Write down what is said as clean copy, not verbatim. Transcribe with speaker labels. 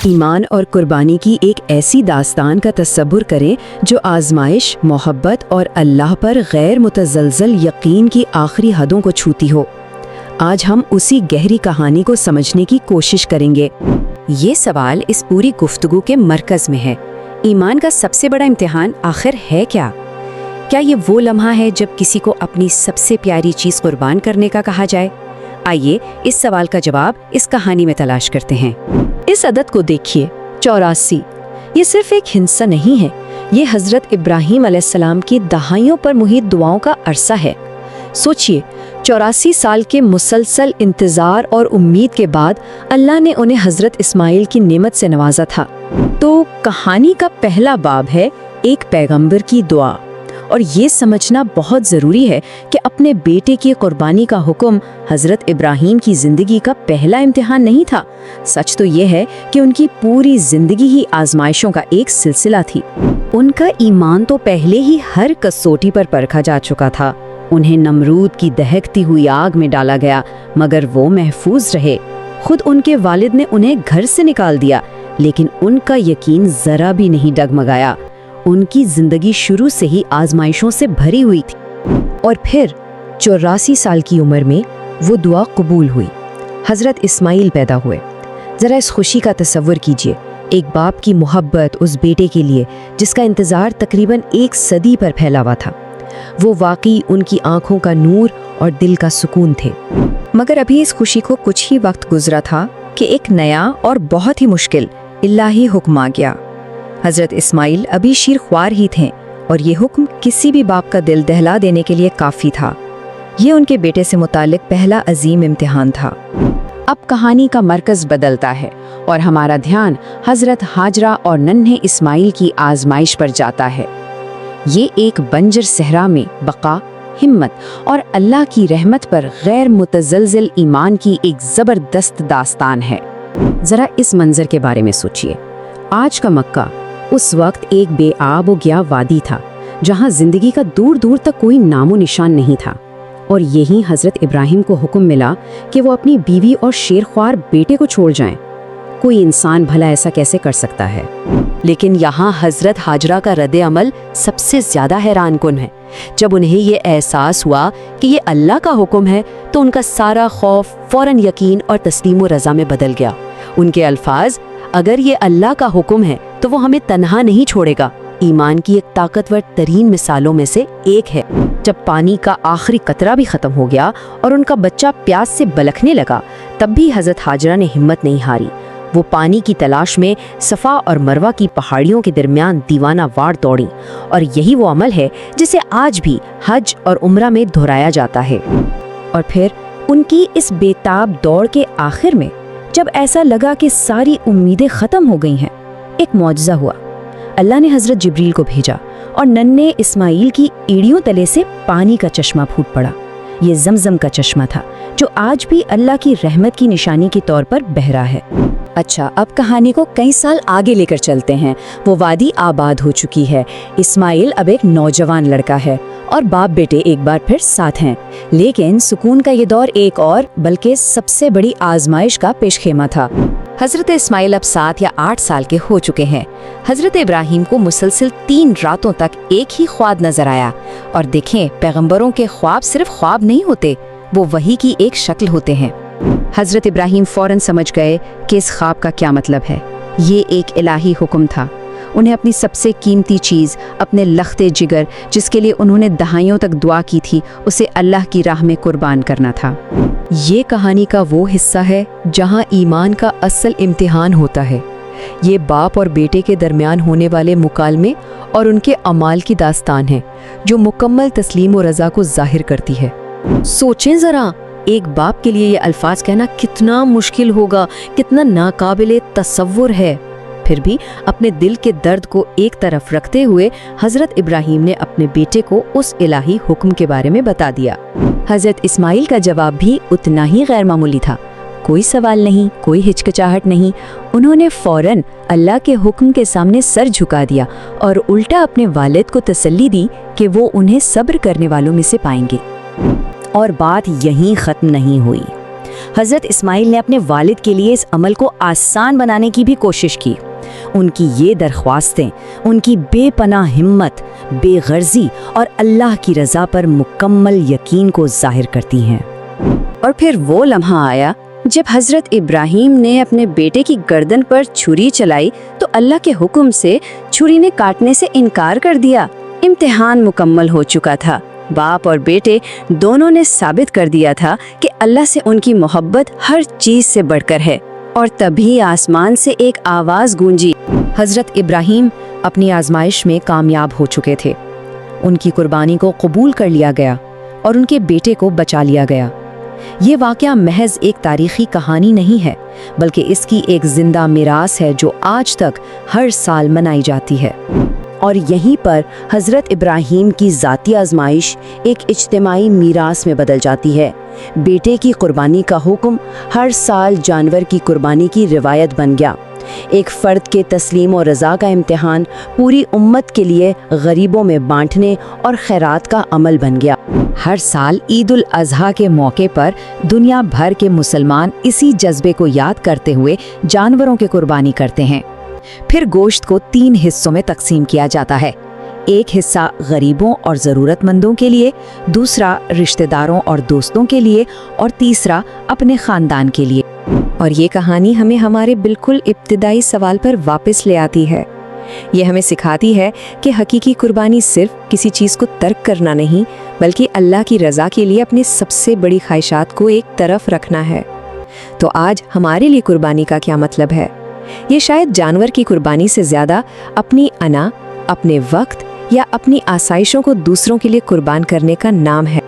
Speaker 1: ایمان اور قربانی کی ایک ایسی داستان کا تصور کریں جو آزمائش، محبت اور اللہ پر غیر متزلزل یقین کی آخری حدوں کو چھوتی ہو۔ آج ہم اسی گہری کہانی کو سمجھنے کی کوشش کریں گے۔ یہ سوال اس پوری گفتگو کے مرکز میں ہے۔ ایمان کا سب سے بڑا امتحان آخر ہے کیا؟ کیا یہ وہ لمحہ ہے جب کسی کو اپنی سب سے پیاری چیز قربان کرنے کا کہا جائے؟ آئیے اس سوال کا جواب اس کہانی میں تلاش کرتے ہیں۔ اس عدد کو دیکھیے، 84۔ یہ صرف ایک ہندسہ نہیں ہے، یہ حضرت ابراہیم علیہ السلام کی دہائیوں پر محیط دعاؤں کا عرصہ ہے۔ سوچئے، 84 سال کے مسلسل انتظار اور امید کے بعد اللہ نے انہیں حضرت اسماعیل کی نعمت سے نوازا تھا۔ تو کہانی کا پہلا باب ہے ایک پیغمبر کی دعا، اور یہ سمجھنا بہت ضروری ہے کہ اپنے بیٹے کی قربانی کا حکم حضرت ابراہیم کی زندگی کا پہلا امتحان نہیں تھا۔ سچ تو یہ ہے کہ ان کی پوری زندگی ہی آزمائشوں کا ایک سلسلہ تھی۔ ان کا ایمان تو پہلے ہی ہر کسوٹی پر پرکھا جا چکا تھا۔ انہیں نمرود کی دہکتی ہوئی آگ میں ڈالا گیا، مگر وہ محفوظ رہے۔ خود ان کے والد نے انہیں گھر سے نکال دیا، لیکن ان کا یقین ذرا بھی نہیں ڈگمگایا۔ ان کی زندگی شروع سے ہی آزمائشوں سے بھری ہوئی تھی، اور پھر 84 سال کی عمر میں وہ دعا قبول ہوئی۔ حضرت اسماعیل پیدا ہوئے۔ ذرا اس خوشی کا تصور کیجئے، ایک باپ کی محبت اس بیٹے کے لیے جس کا انتظار تقریباً 1 صدی پر پھیلا ہوا تھا۔ وہ واقعی ان کی آنکھوں کا نور اور دل کا سکون تھے۔ مگر ابھی اس خوشی کو کچھ ہی وقت گزرا تھا کہ ایک نیا اور بہت ہی مشکل الہی حکم آ گیا۔ حضرت اسماعیل ابھی شیر خوار ہی تھے، اور یہ حکم کسی بھی باپ کا دل دہلا دینے کے لیے کافی تھا۔ یہ ان کے بیٹے سے متعلق پہلا عظیم امتحان تھا۔ اب کہانی کا مرکز بدلتا ہے، اور ہمارا دھیان حضرت ہاجرہ اور ننھے اسماعیل کی آزمائش پر جاتا ہے۔ یہ ایک بنجر صحرا میں بقا، ہمت اور اللہ کی رحمت پر غیر متزلزل ایمان کی ایک زبردست داستان ہے۔ ذرا اس منظر کے بارے میں سوچئے۔ آج کا مکہ اس وقت ایک بے آب و گیا وادی تھا، جہاں زندگی کا دور دور تک کوئی نام و نشان نہیں تھا، اور یہی حضرت ابراہیم کو حکم ملا کہ وہ اپنی بیوی اور شیرخوار بیٹے کو چھوڑ جائیں۔ کوئی انسان بھلا ایسا کیسے کر سکتا ہے؟ لیکن یہاں حضرت ہاجرہ کا رد عمل سب سے زیادہ حیران کن ہے۔ جب انہیں یہ احساس ہوا کہ یہ اللہ کا حکم ہے، تو ان کا سارا خوف فوراً یقین اور تسلیم و رضا میں بدل گیا۔ ان کے الفاظ، اگر یہ اللہ کا حکم ہے تو وہ ہمیں تنہا نہیں چھوڑے گا، ایمان کی ایک طاقتور ترین مثالوں میں سے ایک ہے۔ جب پانی کا آخری قطرہ بھی ختم ہو گیا اور ان کا بچہ پیاس سے بلکنے لگا، تب بھی حضرت ہاجرہ نے ہمت نہیں ہاری۔ وہ پانی کی تلاش میں صفا اور مروہ کی پہاڑیوں کے درمیان دیوانہ وار دوڑیں، اور یہی وہ عمل ہے جسے آج بھی حج اور عمرہ میں دہرایا جاتا ہے۔ اور پھر ان کی اس بے تاب دوڑ کے آخر میں جب ایسا لگا کہ ساری امیدیں ختم ہو گئی ہیں، ایک معجزہ ہوا۔ اللہ نے حضرت جبریل کو بھیجا، اور ننھے اسماعیل کی ایڑیوں تلے سے پانی کا چشمہ پھوٹ پڑا۔ یہ زمزم کا چشمہ تھا، جو آج بھی اللہ کی رحمت کی نشانی کے طور پر بہہ رہا ہے۔ اچھا، اب کہانی کو کئی سال آگے لے کر چلتے ہیں۔ وہ وادی آباد ہو چکی ہے، اسماعیل اب ایک نوجوان لڑکا ہے، اور باپ بیٹے ایک بار پھر ساتھ ہیں۔ لیکن سکون کا یہ دور ایک اور بلکہ سب سے بڑی آزمائش کا پیش خیمہ تھا۔ حضرت اسماعیل اب 7 یا 8 سال کے ہو چکے ہیں۔ حضرت ابراہیم کو مسلسل 3 راتوں تک ایک ہی خواب نظر آیا، اور دیکھیں، پیغمبروں کے خواب صرف خواب نہیں ہوتے، وہ وحی کی ایک شکل ہوتے ہیں۔ حضرت ابراہیم فوراً سمجھ گئے کہ اس خواب کا کیا مطلب ہے۔ یہ ایک الہی حکم تھا۔ انہیں اپنی سب سے قیمتی چیز، اپنے لخت جگر، جس کے لیے انہوں نے دہائیوں تک دعا کی تھی، اسے اللہ کی راہ میں قربان کرنا تھا۔ یہ کہانی کا وہ حصہ ہے جہاں ایمان کا اصل امتحان ہوتا ہے۔ یہ باپ اور بیٹے کے درمیان ہونے والے مکالمے اور ان کے اعمال کی داستان ہے، جو مکمل تسلیم و رضا کو ظاہر کرتی ہے۔ سوچیں ذرا، ایک باپ کے لیے یہ الفاظ کہنا کتنا مشکل ہوگا، کتنا ناقابل تصور ہے۔ پھر بھی اپنے دل کے درد کو ایک طرف رکھتے ہوئے حضرت ابراہیم نے اپنے بیٹے کو اس الہی حکم کے بارے میں بتا دیا۔ حضرت اسماعیل کا جواب بھی اتنا ہی غیر معمولی تھا۔ کوئی سوال نہیں، کوئی ہچکچاہٹ نہیں، انہوں نے فوراً اللہ کے حکم کے سامنے سر جھکا دیا، اور الٹا اپنے والد کو تسلی دی کہ وہ انہیں صبر کرنے والوں میں سے پائیں گے۔ اور بات یہیں ختم نہیں ہوئی۔
Speaker 2: حضرت اسماعیل نے اپنے والد کے لیے اس عمل کو آسان بنانے کی بھی کوشش کی۔ ان کی یہ درخواستیں ان کی بے پناہ ہمت، بے غرضی اور اللہ کی رضا پر مکمل یقین کو ظاہر کرتی ہیں۔
Speaker 1: اور پھر وہ لمحہ آیا جب حضرت ابراہیم نے اپنے بیٹے کی گردن پر چھری چلائی تو اللہ کے حکم سے چھری نے کاٹنے سے انکار کر دیا۔ امتحان مکمل ہو چکا تھا۔ باپ اور بیٹے دونوں نے ثابت کر دیا تھا کہ اللہ سے ان کی محبت ہر چیز سے بڑھ کر ہے۔ اور تبھی آسمان سے ایک آواز گونجی۔
Speaker 3: حضرت ابراہیم اپنی آزمائش میں کامیاب ہو چکے تھے۔ ان کی قربانی کو قبول کر لیا گیا اور ان کے بیٹے کو بچا لیا گیا۔ یہ واقعہ محض ایک تاریخی کہانی نہیں ہے، بلکہ اس کی ایک زندہ میراث ہے جو آج تک ہر سال منائی جاتی ہے۔
Speaker 1: اور یہیں پر حضرت ابراہیم کی ذاتی آزمائش ایک اجتماعی میراث میں بدل جاتی ہے۔ بیٹے کی قربانی کا حکم ہر سال جانور کی قربانی کی روایت بن گیا۔ ایک فرد کے تسلیم و رضا کا امتحان پوری امت کے لیے غریبوں میں بانٹنے اور خیرات کا عمل بن گیا۔
Speaker 3: ہر سال عید الاضحیٰ کے موقع پر دنیا بھر کے مسلمان اسی جذبے کو یاد کرتے ہوئے جانوروں کی قربانی کرتے ہیں۔ پھر گوشت کو 3 حصوں میں تقسیم کیا جاتا ہے۔ ایک حصہ غریبوں اور ضرورت مندوں کے لیے، دوسرا رشتہ داروں اور دوستوں کے لیے، اور تیسرا اپنے خاندان کے لیے۔
Speaker 1: اور یہ کہانی ہمیں ہمارے بالکل ابتدائی سوال پر واپس لے آتی ہے۔ یہ ہمیں سکھاتی ہے کہ حقیقی قربانی صرف کسی چیز کو ترک کرنا نہیں، بلکہ اللہ کی رضا کے لیے اپنی سب سے بڑی خواہشات کو ایک طرف رکھنا ہے۔ تو آج ہمارے لیے قربانی کا کیا مطلب ہے؟ یہ شاید جانور کی قربانی سے زیادہ اپنی انا، اپنے وقت یا اپنی آسائشوں کو دوسروں کے لیے قربان کرنے کا نام ہے۔